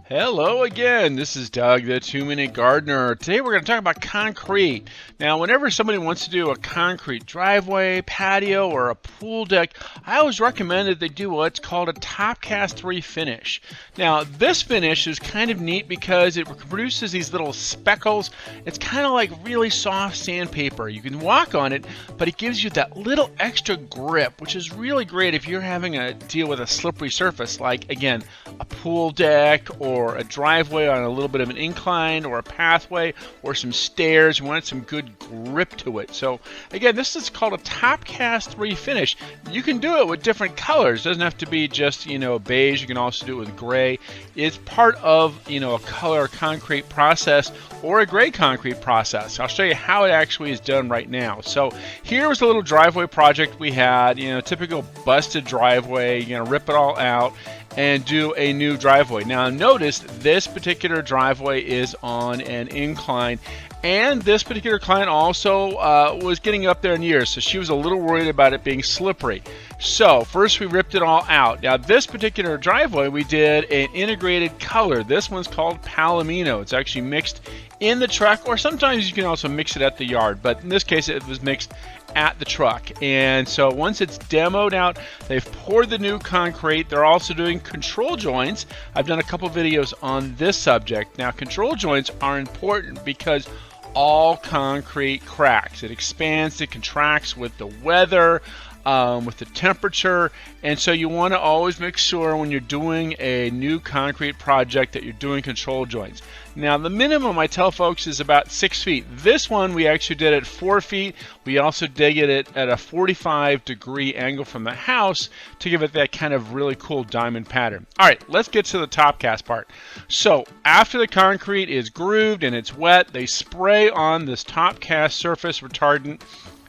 Hello again. This is Doug, the 2-Minute Gardener. Today we're going to talk about concrete. Now, whenever somebody wants to do a concrete driveway, patio, or a pool deck, I always recommend that they do what's called a top cast 3 finish. Now, this finish is kind of neat because it produces these little speckles. It's kind of like really soft sandpaper. You can walk on it, but it gives you that little extra grip, which is really great if you're having to deal with a slippery surface, like, again, a pool deck or a driveway on a little bit of an incline or a pathway or some stairs. You want some good grip to it. So again, this is called a top cast 3 finish. You can do it with different colors. It doesn't have to be just, beige. You can also do it with gray. It's part of, a color concrete process or a gray concrete process. I'll show you how it actually is done right now. So here was a little driveway project we had, typical busted driveway, rip it all out and do a new driveway. Now notice this particular driveway is on an incline, and this particular client also was getting up there in years, so she was a little worried about it being slippery. So first we ripped it all out. Now this particular driveway we did an integrated color. This one's called Palomino. It's actually mixed in the truck, or sometimes you can also mix it at the yard, but in this case it was mixed at the truck. And so once it's demoed out, they've poured the new concrete. They're also doing control joints. I've done a couple videos on this subject. Now control joints are important because all concrete cracks. It expands, it contracts with the weather, with the temperature, and so you want to always make sure when you're doing a new concrete project that you're doing control joints. Now the minimum I tell folks is about 6 feet. This one we actually did at 4 feet. We also did it at a 45-degree angle from the house to give it that kind of really cool diamond pattern. Alright, let's get to the top cast part. So after the concrete is grooved and it's wet, they spray on this top cast surface retardant.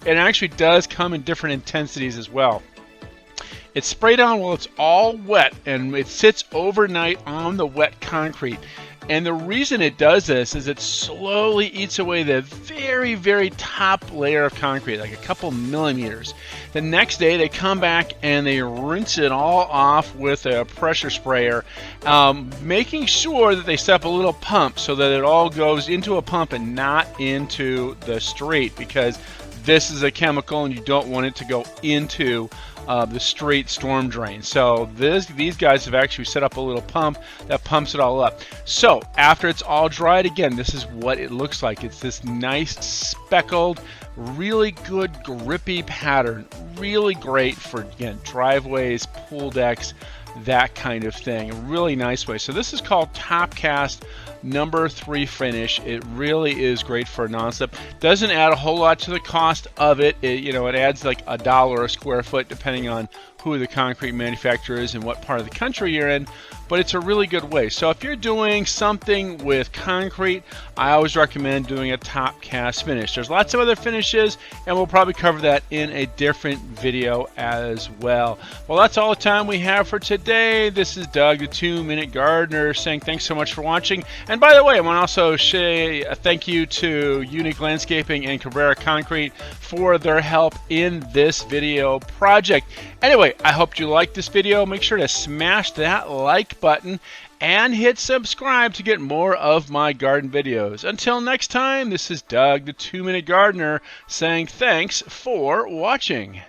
It actually does come in different intensities as well. It's sprayed on while it's all wet, and it sits overnight on the wet concrete. And the reason it does this is it slowly eats away the very, very top layer of concrete, like a couple millimeters. The next day they come back and they rinse it all off with a pressure sprayer, making sure that they set up a little pump so that it all goes into a pump and not into the street, because this is a chemical and you don't want it to go into the straight storm drain. So these guys have actually set up a little pump that pumps it all up. So after it's all dried, again, this is what it looks like. It's this nice speckled, really good grippy pattern. Really great for, again, driveways, pool decks, that kind of thing. A really nice way. So this is called top cast number 3 finish. It really is great for a non-slip. Doesn't add a whole lot to the cost of it. It adds like $1 a square foot depending on who the concrete manufacturer is and what part of the country you're in, but it's a really good way. So if you're doing something with concrete, I always recommend doing a top cast finish. There's lots of other finishes, and we'll probably cover that in a different video as well. Well, that's all the time we have for today. This is Doug, the 2-Minute Gardener, saying thanks so much for watching. And by the way, I want to also say a thank you to Unique Landscaping and Cabrera Concrete for their help in this video project. Anyway, I hope you liked this video. Make sure to smash that like button and hit subscribe to get more of my garden videos. Until next time, this is Doug, the 2-Minute Gardener, saying thanks for watching.